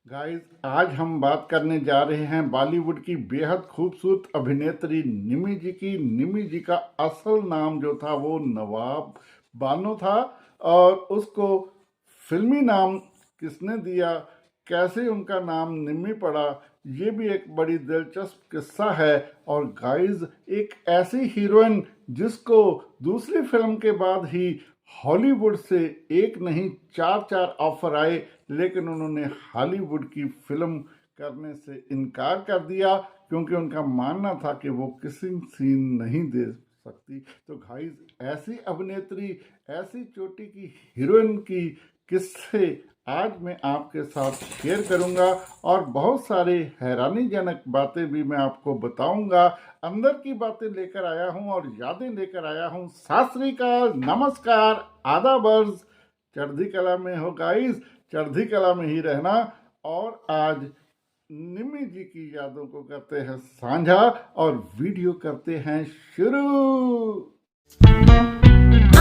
Guys, आज हम बात करने जा रहे हैं बॉलीवुड की बेहद खूबसूरत अभिनेत्री निमी जी की। निमी जी का असल नाम जो था वो नवाब बानो था, और उसको फिल्मी नाम किसने दिया, कैसे उनका नाम निमी पड़ा, ये भी एक बड़ी दिलचस्प किस्सा है। और गाइस, एक ऐसी हीरोइन जिसको दूसरी फिल्म के बाद ही हॉलीवुड से एक नहीं चार चार ऑफर आए, लेकिन उन्होंने हॉलीवुड की फिल्म करने से इनकार कर दिया क्योंकि उनका मानना था कि वो किसिंग सीन नहीं दे सकती। तो गाइस, ऐसी अभिनेत्री, ऐसी चोटी की हीरोइन की किस्से आज मैं आपके साथ शेयर करूंगा, और बहुत सारे हैरानीजनक बातें भी मैं आपको बताऊंगा। अंदर की बातें लेकर आया हूं और यादें लेकर आया हूं। सत श्री अकाल, नमस्कार, आदाब अर्ज। चढ़ती कला में हो गाइस, चढ़ती कला में ही रहना। और आज निमी जी की यादों को करते हैं साझा और वीडियो करते हैं शुरू।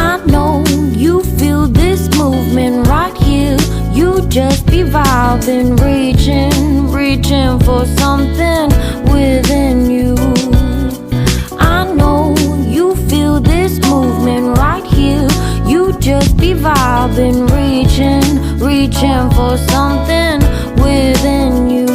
I know you feel this movement right here. You just be vibing, reaching for something within you. I know you feel this movement right here. You just be vibing, reaching for something within you.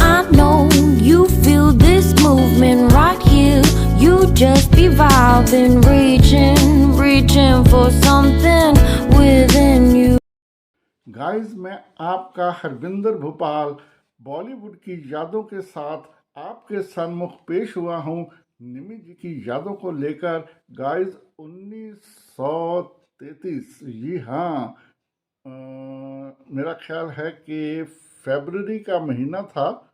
I know you feel this movement right here. You just be vibing, reaching for something within you. Guys, मैं आपका हरविंदर भोपाल बॉलीवुड की यादों के साथ आपके सन्मुख पेश हुआ हूँ निमी जी की यादों को लेकर। गाइस, 1933, जी हाँ, मेरा ख्याल है कि फरवरी का महीना था।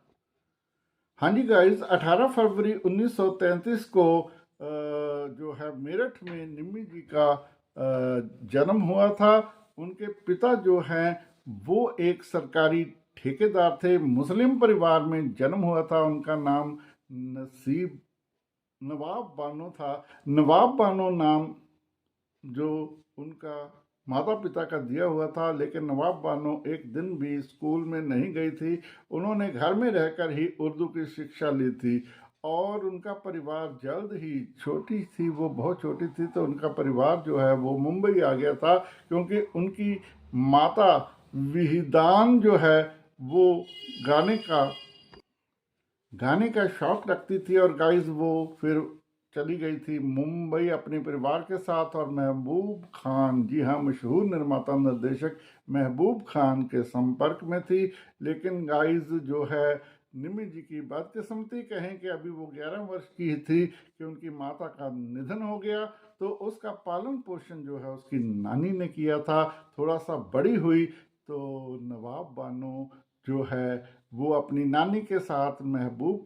हाँ जी गाइस, 18 फरवरी 1933 को जो है मेरठ में निम्मी जी का जन्म हुआ था। उनके पिता जो हैं वो एक सरकारी ठेकेदार थे। मुस्लिम परिवार में जन्म हुआ था। उनका नाम नसीब नवाब बानो था। नवाब बानो नाम जो उनका माता पिता का दिया हुआ था, लेकिन नवाब बानो एक दिन भी स्कूल में नहीं गई थी। उन्होंने घर में रहकर ही उर्दू की शिक्षा ली थी। और उनका परिवार जल्द ही, छोटी थी वो, बहुत छोटी थी, तो उनका परिवार जो है वो मुंबई आ गया था, क्योंकि उनकी माता विहिदान जो है वो गाने का गाने का शौक रखती थी। और गाइस, वो फिर चली गई थी मुंबई अपने परिवार के साथ, और महबूब खान, जी हाँ, मशहूर निर्माता निर्देशक महबूब खान के संपर्क में थी। लेकिन गाइस जो है, निमी जी की बदकिस्मती कहें कि अभी वो 11 वर्ष की ही थी कि उनकी माता का निधन हो गया। तो उसका पालन पोषण जो है उसकी नानी ने किया था। थोड़ा सा बड़ी हुई तो नवाब बानो जो है वो अपनी नानी के साथ महबूब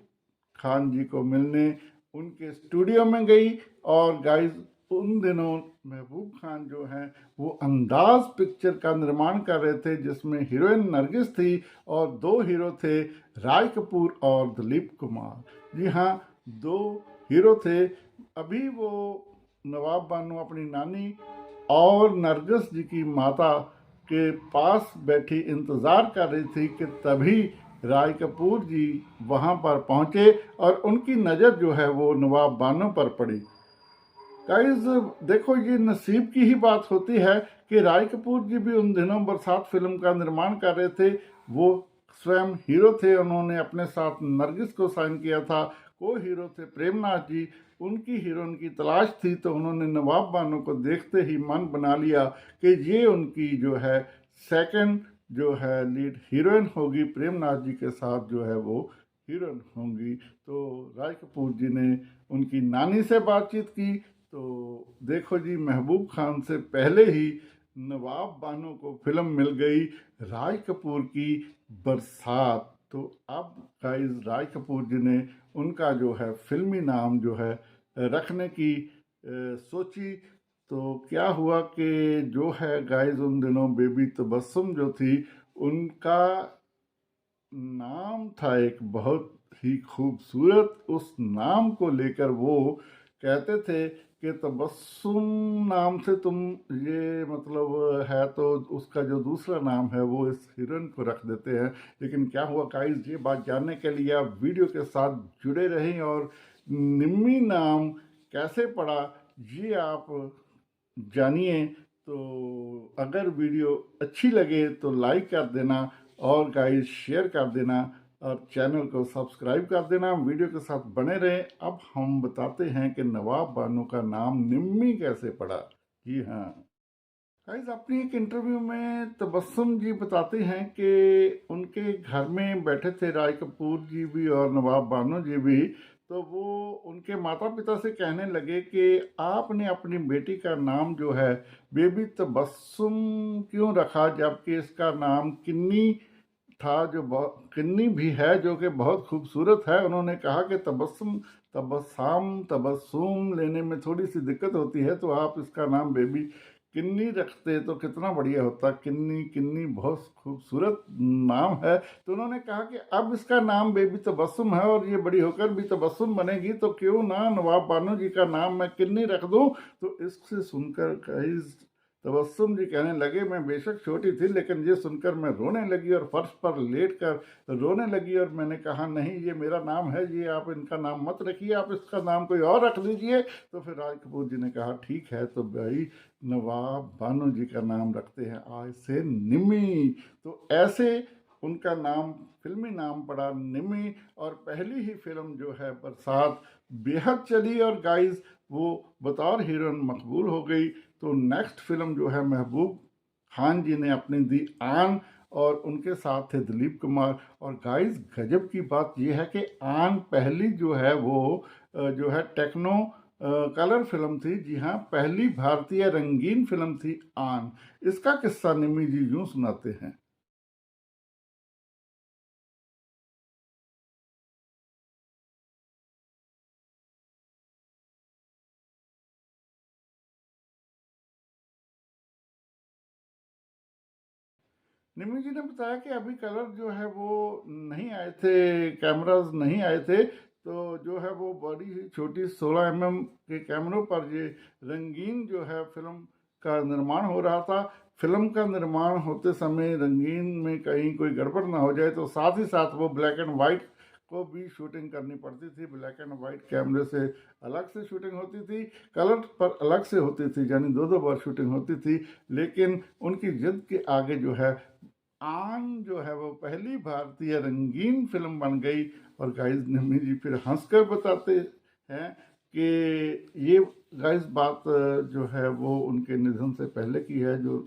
खान जी को मिलने उनके स्टूडियो में गई। और गाइस, उन दिनों महबूब खान जो हैं वो अंदाज पिक्चर का निर्माण कर रहे थे, जिसमें हीरोइन नरगिस थी और दो हीरो थे, राज कपूर और दिलीप कुमार। जी हाँ, दो हीरो थे। अभी वो नवाब बानो अपनी नानी और नरगिस जी की माता के पास बैठी इंतज़ार कर रही थी कि तभी राज कपूर जी वहाँ पर पहुँचे और उनकी नज़र जो है वो नवाब बानो पर पड़ी। गाइस, देखो, ये नसीब की ही बात होती है कि राज कपूर जी भी उन दिनों बरसात फिल्म का निर्माण कर रहे थे। वो स्वयं हीरो थे। उन्होंने अपने साथ नरगिस को साइन किया था। को हीरो थे प्रेमनाथ जी। उनकी हीरोइन की तलाश थी, तो उन्होंने नवाब बानो को देखते ही मन बना लिया कि ये उनकी जो है सेकंड जो है लीड हीरोइन होगी। प्रेमनाथ जी के साथ जो है वो हीरोइन होंगी। तो राज कपूर जी ने उनकी नानी से बातचीत की। तो देखो जी, महबूब खान से पहले ही नवाब बानो को फिल्म मिल गई राज कपूर की बरसात। तो अब गाइस, राज कपूर जी ने उनका जो है फिल्मी नाम जो है रखने की सोची। तो क्या हुआ कि जो है गाइस, उन दिनों बेबी तबस्सुम जो थी, उनका नाम था एक बहुत ही खूबसूरत। उस नाम को लेकर वो कहते थे कि तबस्सुम नाम से तुम ये मतलब है, तो उसका जो दूसरा नाम है वो इस हीरोइन को रख देते हैं। लेकिन क्या हुआ गाइस, ये बात जानने के लिए आप वीडियो के साथ जुड़े रहें। और निम्मी नाम कैसे पड़ा ये आप जानिए। तो अगर वीडियो अच्छी लगे तो लाइक कर देना, और गाइस शेयर कर देना, और चैनल को सब्सक्राइब कर देना। वीडियो के साथ बने रहें। अब हम बताते हैं कि नवाब बानो का नाम निम्मी कैसे पड़ा। जी हाँ गाइस, अपनी एक इंटरव्यू में तबस्सुम जी बताते हैं कि उनके घर में बैठे थे राज कपूर जी भी और नवाब बानो जी भी। तो वो उनके माता पिता से कहने लगे कि आपने अपनी बेटी का नाम जो है बेबी तबस्सुम क्यों रखा, जबकि इसका नाम किन्नी था, जो बहुत किन्नी भी है, जो कि बहुत खूबसूरत है। उन्होंने कहा कि तबस्सुम तबस्साम तबस्सुम लेने में थोड़ी सी दिक्कत होती है, तो आप इसका नाम बेबी किन्नी रखते तो कितना बढ़िया होता। किन्नी किन्नी बहुत खूबसूरत नाम है। तो उन्होंने कहा कि अब इसका नाम बेबी तबस्सुम है और ये बड़ी होकर भी तबस्सुम बनेगी, तो क्यों ना नवाब बानो जी का नाम मैं किन्नी रख दूं। तो इससे सुनकर कई तबस्सुम जी कहने लगे, मैं बेशक छोटी थी लेकिन ये सुनकर मैं रोने लगी और फर्श पर लेट कर रोने लगी। और मैंने कहा नहीं, ये मेरा नाम है, ये आप इनका नाम मत रखिए, आप इसका नाम कोई और रख दीजिए। तो फिर राज कपूर जी ने कहा ठीक है, तो भाई नवाब बानो जी का नाम रखते हैं आज से निम्मी। तो ऐसे उनका नाम, फिल्मी नाम पड़ा निम्मी। और पहली ही फिल्म जो है बरसात बेहद चली और गाइस वो बतौर हीरोइन मकबूल हो गई। तो नेक्स्ट फिल्म जो है महबूब खान जी ने अपनी दी आन, और उनके साथ थे दिलीप कुमार। और गाइस गजब की बात यह है कि आन पहली जो है वो जो है टेक्नो कलर फिल्म थी। जी हाँ, पहली भारतीय रंगीन फिल्म थी आन। इसका किस्सा निम्मी जी यूं सुनाते हैं। निम्मी जी ने बताया कि अभी कलर जो है वो नहीं आए थे, कैमराज नहीं आए थे, तो जो है वो बड़ी ही छोटी 16 mm के कैमरों पर ये रंगीन जो है फिल्म का निर्माण हो रहा था। फिल्म का निर्माण होते समय रंगीन में कहीं कोई गड़बड़ ना हो जाए, तो साथ ही साथ वो ब्लैक एंड वाइट को भी शूटिंग करनी पड़ती थी। ब्लैक एंड वाइट कैमरे से अलग से शूटिंग होती थी, कलर पर अलग से होती थी, यानी दो दो बार शूटिंग होती थी। लेकिन उनकी जिद के आगे जो है आन जो है वो पहली भारतीय रंगीन फिल्म बन गई। और गाइस निम्मी जी फिर हंसकर बताते हैं कि ये गाइस बात जो है वो उनके निधन से पहले की है, जो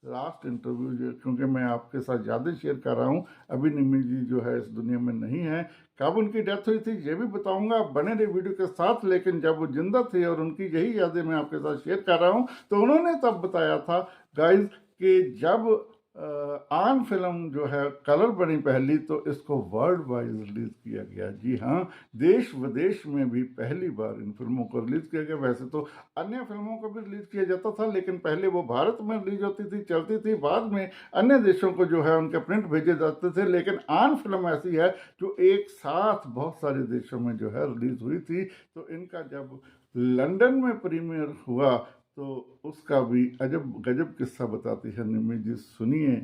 लास्ट इंटरव्यू जो, क्योंकि मैं आपके साथ ज़्यादा शेयर कर रहा हूँ, अभी निम्मी जी जो है इस दुनिया में नहीं है। कब उनकी डेथ हुई थी ये भी बताऊंगा, बने रहे वीडियो के साथ। लेकिन जब वो जिंदा थे और उनकी यही यादें मैं आपके साथ शेयर कर रहा हूँ, तो उन्होंने तब बताया था गाइस कि जब आन फिल्म जो है कलर बनी पहली, तो इसको वर्ल्ड वाइड रिलीज किया गया। जी हाँ, देश विदेश में भी पहली बार इन फिल्मों को रिलीज किया गया। वैसे तो अन्य फिल्मों को भी रिलीज किया जाता था, लेकिन पहले वो भारत में रिलीज होती थी, चलती थी, बाद में अन्य देशों को जो है उनके प्रिंट भेजे जाते थे। लेकिन आन फिल्म ऐसी है जो एक साथ बहुत सारे देशों में जो है रिलीज हुई थी। तो इनका जब लंदन में प्रीमियर हुआ, तो उसका भी अजब गजब किस्सा बताती है निम्मी जी, सुनिए।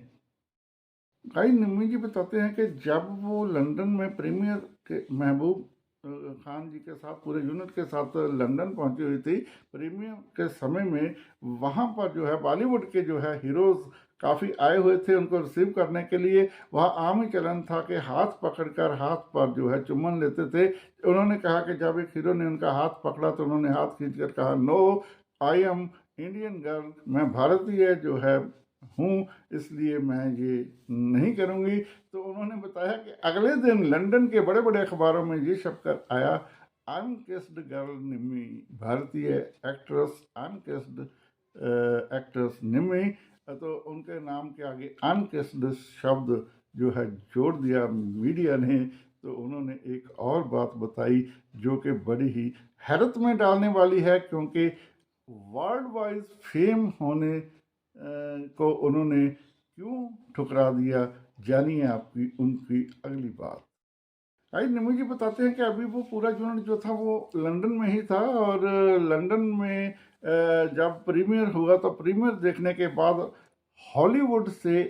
भाई निम्मी जी बताते हैं कि जब वो लंदन में प्रीमियर के महबूब खान जी के साथ पूरे यूनिट के साथ लंदन पहुंची हुई थी प्रीमियर के समय में, वहाँ पर जो है बॉलीवुड के जो है हीरोज काफ़ी आए हुए थे उनको रिसीव करने के लिए। वहाँ आम ही चलन था कि हाथ पकड़कर हाथ पर जो है चुम्बन लेते थे। उन्होंने कहा कि जब एक हीरो ने उनका हाथ पकड़ा तो उन्होंने हाथ खींचकर कहा, no I am Indian girl, मैं भारतीय जो है हूँ, इसलिए मैं ये नहीं करूँगी। तो उन्होंने बताया कि अगले दिन लंदन के बड़े बड़े अखबारों में ये छप कर आया, अनकिस्ड गर्ल निम्मी, भारतीय एक्ट्रेस अनकिस्ड एक्ट्रेस निम्मी। तो उनके नाम के आगे अनकिस्ड शब्द जो है जोड़ दिया मीडिया ने। तो उन्होंने एक और बात बताई जो कि बड़ी ही हैरत में डालने वाली है, क्योंकि वर्ल्ड वाइज फेम होने को उन्होंने क्यों ठुकरा दिया, जानिए आपकी उनकी अगली बात। भाई निम्मी जी बताते हैं कि अभी वो पूरा यूनिट जो था वो लंदन में ही था, और लंदन में जब प्रीमियर हुआ तो प्रीमियर देखने के बाद हॉलीवुड से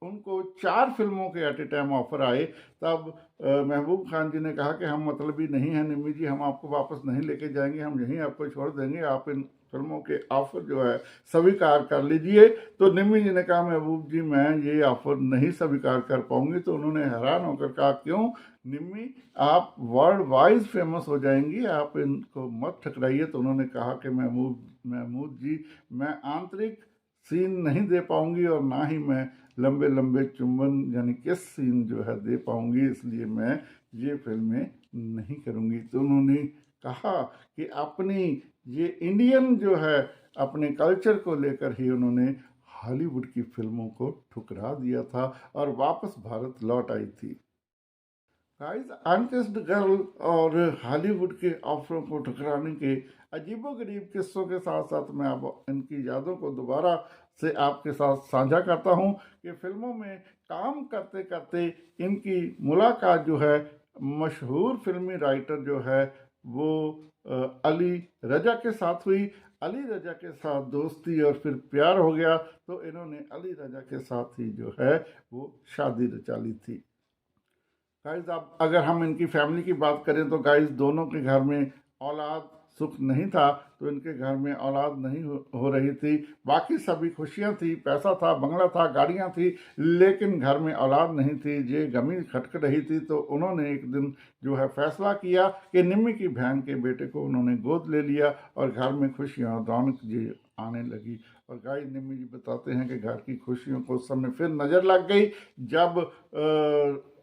उनको 4 फिल्मों के एट ए टाइम ऑफर आए। तब महबूब खान जी ने कहा कि हम मतलबी नहीं हैं निम्मी जी, हम आपको वापस नहीं लेके जाएंगे, हम यहीं आपको छोड़ देंगे, आप इन फिल्मों के ऑफर जो है स्वीकार कर लीजिए। तो निम्मी जी ने कहा महबूब जी मैं ये ऑफर नहीं स्वीकार कर पाऊंगी। तो उन्होंने हैरान होकर कहा क्यों निम्मी, आप वर्ल्ड वाइज फेमस हो जाएंगी, आप इनको मत ठकराइए। तो उन्होंने कहा कि महमूद जी मैं आंतरिक सीन नहीं दे पाऊंगी और ना ही मैं लंबे लंबे चुंबन यानी किस सीन जो है दे पाऊंगी, इसलिए मैं ये फिल्में नहीं करूंगी। तो उन्होंने कहा कि अपनी ये इंडियन जो है अपने कल्चर को लेकर ही उन्होंने हॉलीवुड की फिल्मों को ठुकरा दिया था और वापस भारत लौट आई थी। गाइस अनकिस्ड गर्ल और हॉलीवुड के ऑफरों को ठुकराने के अजीबोगरीब किस्सों के साथ साथ मैं अब इनकी यादों को दोबारा से आपके साथ साझा करता हूं कि फिल्मों में काम करते करते इनकी मुलाकात जो है मशहूर फिल्मी राइटर जो है वो अली रजा के साथ हुई। अली रजा के साथ दोस्ती और फिर प्यार हो गया, तो इन्होंने अली रजा के साथ ही जो है वो शादी रचा ली थी। गाइज अब अगर हम इनकी फैमिली की बात करें तो गाइज दोनों के घर में औलाद सुख नहीं था, तो इनके घर में औलाद नहीं हो रही थी। बाकी सभी खुशियां थी, पैसा था, बंगला था, गाड़ियां थी, लेकिन घर में औलाद नहीं थी। ये गमी खटक रही थी। तो उन्होंने एक दिन जो है फैसला किया कि निम्मी की बहन के बेटे को उन्होंने गोद ले लिया और घर में खुशियां और रौनक जी आने लगी। और गाय निम्मी जी बताते हैं कि घर की खुशियों को उस समय फिर नज़र लग गई जब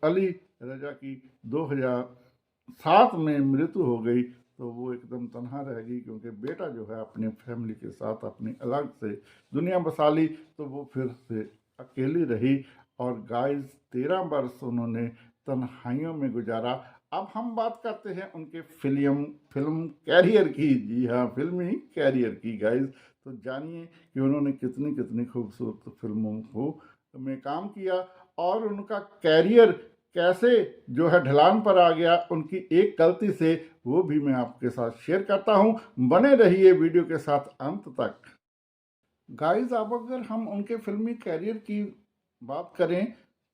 अली रजा की 2007 में मृत्यु हो गई। तो वो एकदम तनहा रह गई, क्योंकि बेटा जो है अपने फैमिली के साथ अपनी अलग से दुनिया बसा ली। तो वो फिर से अकेली रही और गाइस 13 वर्ष उन्होंने तन्हाइयों में गुजारा। अब हम बात करते हैं उनके फिल्म कैरियर की। जी हाँ, फिल्मी कैरियर की गाइस। तो जानिए कि उन्होंने कितनी कितनी खूबसूरत फिल्मों को में काम किया और उनका कैरियर कैसे जो है ढलान पर आ गया उनकी एक गलती से, वो भी मैं आपके साथ शेयर करता हूँ। बने रहिए वीडियो के साथ अंत तक। गाइस अब अगर हम उनके फिल्मी कैरियर की बात करें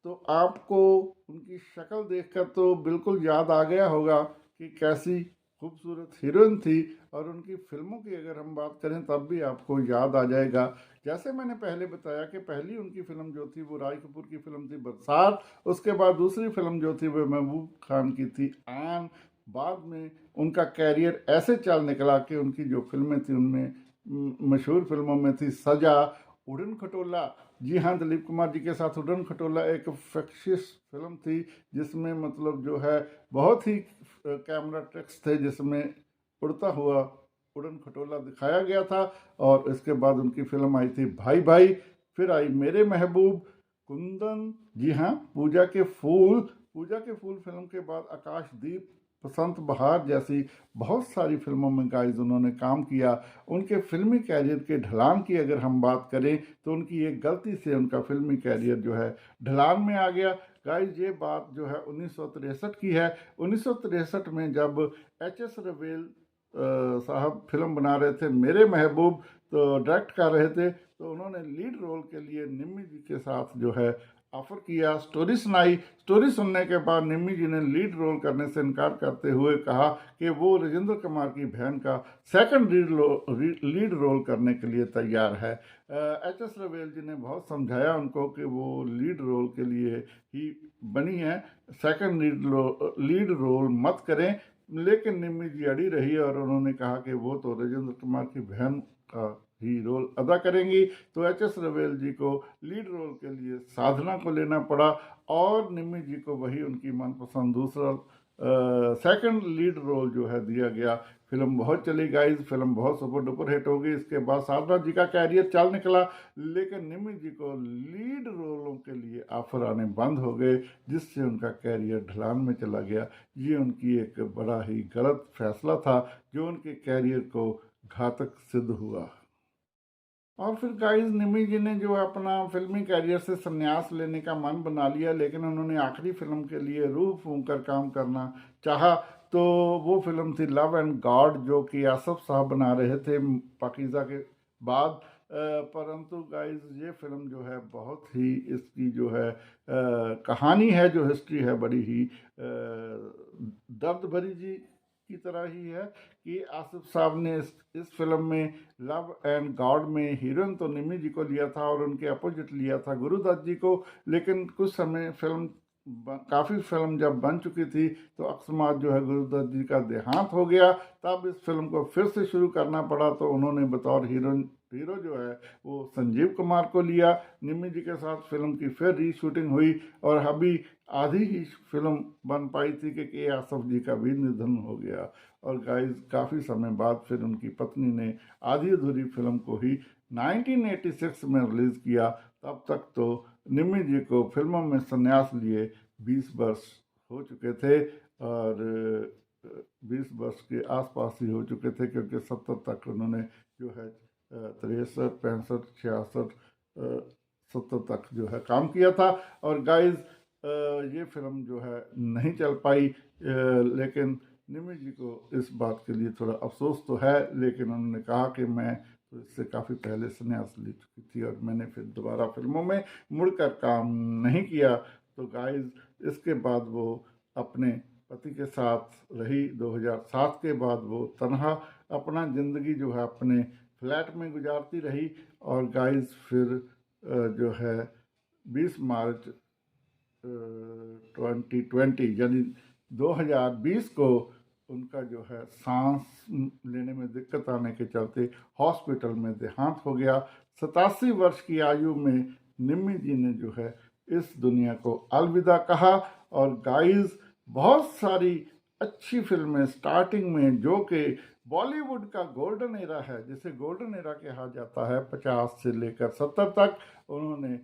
तो आपको उनकी शक्ल देखकर तो बिल्कुल याद आ गया होगा कि कैसी खूबसूरत हीरोइन थी। और उनकी फिल्मों की अगर हम बात करें तब भी आपको याद आ जाएगा। जैसे मैंने पहले बताया कि पहली उनकी फिल्म जो थी वो राज कपूर की फिल्म थी बरसात। उसके बाद दूसरी फिल्म जो थी वो महबूब खान की थी आन। बाद में उनका कैरियर ऐसे चल निकला कि उनकी जो फिल्में थी उनमें मशहूर फिल्मों में थी सजा, उड़न खटोला। जी हाँ, दिलीप कुमार जी के साथ उड़न खटोला एक फिक्शियस फिल्म थी जिसमें मतलब जो है बहुत ही कैमरा ट्रिक्स थे, जिसमें उड़ता हुआ उड़न खटोला दिखाया गया था। और इसके बाद उनकी फिल्म आई थी भाई भाई। फिर आई मेरे महबूब, कुंदन, जी हाँ, पूजा के फूल फिल्म के बाद आकाशदीप, बसंत बहार जैसी बहुत सारी फिल्मों में गाइस उन्होंने काम किया। उनके फिल्मी कैरियर के ढलान की अगर हम बात करें तो उनकी एक गलती से उनका फिल्मी कैरियर जो है ढलान में आ गया। गाइस ये बात जो है 1963 की है। 1963 में जब एच.एस. रवेल साहब फिल्म बना रहे थे मेरे महबूब, तो डायरेक्ट कर रहे थे, तो उन्होंने लीड रोल के लिए निम्मी जी के साथ जो है ऑफर किया। स्टोरी सुनाई। स्टोरी सुनने के बाद निम्मी जी ने लीड रोल करने से इनकार करते हुए कहा कि वो राजेंद्र कुमार की बहन का सेकंड लीड रोल करने के लिए तैयार है। एच.एस. रवेल जी ने बहुत समझाया उनको कि वो लीड रोल के लिए ही बनी है, सेकंड लीड रोल मत करें। लेकिन निम्मी जी अड़ी रही और उन्होंने कहा कि वो तो राजेंद्र कुमार की बहन का ही रोल अदा करेंगी। तो एच.एस. रवेल जी को लीड रोल के लिए साधना को लेना पड़ा और निम्मी जी को वही उनकी मनपसंद दूसरा सेकंड लीड रोल जो है दिया गया। फिल्म बहुत चली गाइस, फिल्म बहुत सुपर डुपर हिट हो गई। इसके बाद साधना जी का कैरियर चल निकला, लेकिन निम्मी जी को लीड रोलों के लिए ऑफर आने बंद हो गए, जिससे उनका कैरियर ढलान में चला गया। ये उनकी एक बड़ा ही गलत फैसला था जो उनके कैरियर को घातक सिद्ध हुआ। और फिर गाइस निमी जी ने जो है अपना फिल्मी कैरियर से संन्यास लेने का मन बना लिया, लेकिन उन्होंने आखिरी फिल्म के लिए रूह फूंक कर काम करना चाहा। तो वो फिल्म थी लव एंड गॉड, जो कि आसफ साहब बना रहे थे पाकीज़ा के बाद। परंतु गाइस ये फिल्म जो है बहुत ही, इसकी जो है कहानी है, जो हिस्ट्री है, बड़ी ही दर्द भरी जी की तरह ही है कि आसिफ साहब ने इस फिल्म में लव एंड गॉड में हीरोइन तो निमी जी को लिया था और उनके अपोजिट लिया था गुरुदत्त जी को। लेकिन कुछ समय काफ़ी फिल्म जब बन चुकी थी तो अकस्मात जो है गुरुदत्त जी का देहांत हो गया। तब इस फिल्म को फिर से शुरू करना पड़ा, तो उन्होंने बतौर हीरो जो है वो संजीव कुमार को लिया। निमी जी के साथ फिल्म की फिर रीशूटिंग हुई और अभी आधी ही फिल्म बन पाई थी कि के आसफ जी का भी निधन हो गया। और गाइस काफ़ी समय बाद फिर उनकी पत्नी ने आधी अधूरी फिल्म को ही 1986 में रिलीज़ किया। तब तक तो निमी जी को फिल्मों में संन्यास लिए 20 वर्ष हो चुके थे, और 20 वर्ष के आसपास ही हो चुके थे, क्योंकि 70 तक उन्होंने जो है 63, 65, 66, 70 तक जो है काम किया था। और गाइस ये फिल्म जो है नहीं चल पाई, लेकिन निमी जी को इस बात के लिए थोड़ा अफसोस तो है, लेकिन उन्होंने कहा कि मैं तो इससे काफ़ी पहले संन्यास ले चुकी थी और मैंने फिर दोबारा फिल्मों में मुड़कर काम नहीं किया। तो गाइस इसके बाद वो अपने पति के साथ रही। 2007 के बाद वो तन्हा अपना ज़िंदगी जो है अपने फ्लैट में गुजारती रही। और गाइस फिर जो है 20 मार्च 2020 यानी 2020 को उनका जो है सांस लेने में दिक्कत आने के चलते हॉस्पिटल में देहांत हो गया। 87 वर्ष की आयु में निमी जी ने जो है इस दुनिया को अलविदा कहा। और गाइस बहुत सारी अच्छी फिल्में स्टार्टिंग में, जो कि बॉलीवुड का गोल्डन एरा है, जिसे गोल्डन एरा कहा जाता है 50 से लेकर 70 तक, उन्होंने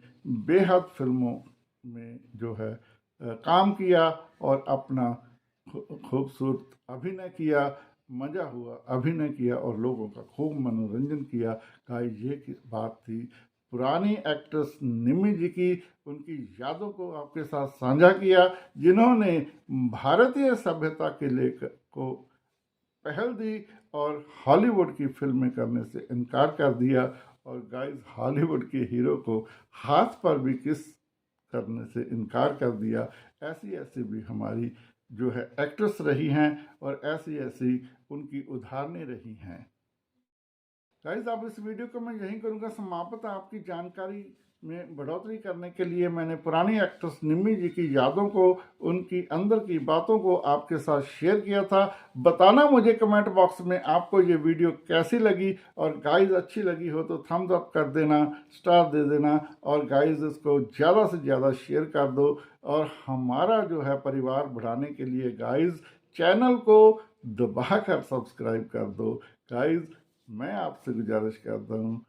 बेहद फिल्मों में जो है काम किया और अपना खूबसूरत अभिनय किया, मज़ा हुआ अभिनय किया और लोगों का खूब मनोरंजन किया। गाइस ये बात थी पुरानी एक्ट्रेस निमी जी की, उनकी यादों को आपके साथ साझा किया, जिन्होंने भारतीय सभ्यता के लेकर को पहल दी और हॉलीवुड की फिल्में करने से इनकार कर दिया। और गाइस हॉलीवुड के हीरो को हाथ पर भी किस करने से इनकार कर दिया। ऐसी भी हमारी जो है एक्ट्रेस रही हैं और ऐसी उनकी उदाहरणें रही हैं। गाइस अब इस वीडियो को मैं यहीं करूँगा समाप्त। आपकी जानकारी में बढ़ोतरी करने के लिए मैंने पुरानी एक्ट्रेस निमी जी की यादों को, उनकी अंदर की बातों को आपके साथ शेयर किया था। बताना मुझे कमेंट बॉक्स में आपको ये वीडियो कैसी लगी, और गाइस अच्छी लगी हो तो थम्स अप कर देना, स्टार दे देना, और गाइस इसको ज़्यादा से ज़्यादा शेयर कर दो। और हमारा जो है परिवार बढ़ाने के लिए गाइस चैनल को दबाकर सब्सक्राइब कर दो। गाइस मैं आपसे गुजारिश करता हूँ,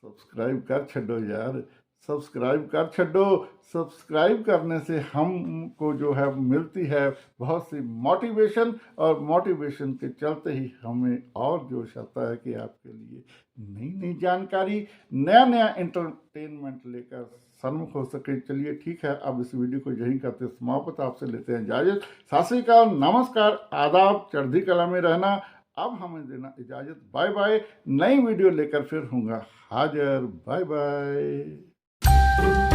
सब्सक्राइब कर छो यार, सब्सक्राइब कर छो। सब्सक्राइब करने से हमको जो है मिलती है बहुत सी मोटिवेशन, और मोटिवेशन के चलते ही हमें और जोश आता है कि आपके लिए नई नई जानकारी, नया इंटरटेनमेंट लेकर सन्मुख हो सके। चलिए ठीक है, अब इस वीडियो को यहीं करते समाप्त। आपसे लेते हैं इजाज़त। सत श्री अकाल, नमस्कार, आदाब, चढ़ती कला में रहना। अब हमें देना इजाज़त, बाय बाय। नई वीडियो लेकर फिर होऊंगा हाजिर, बाय बाय।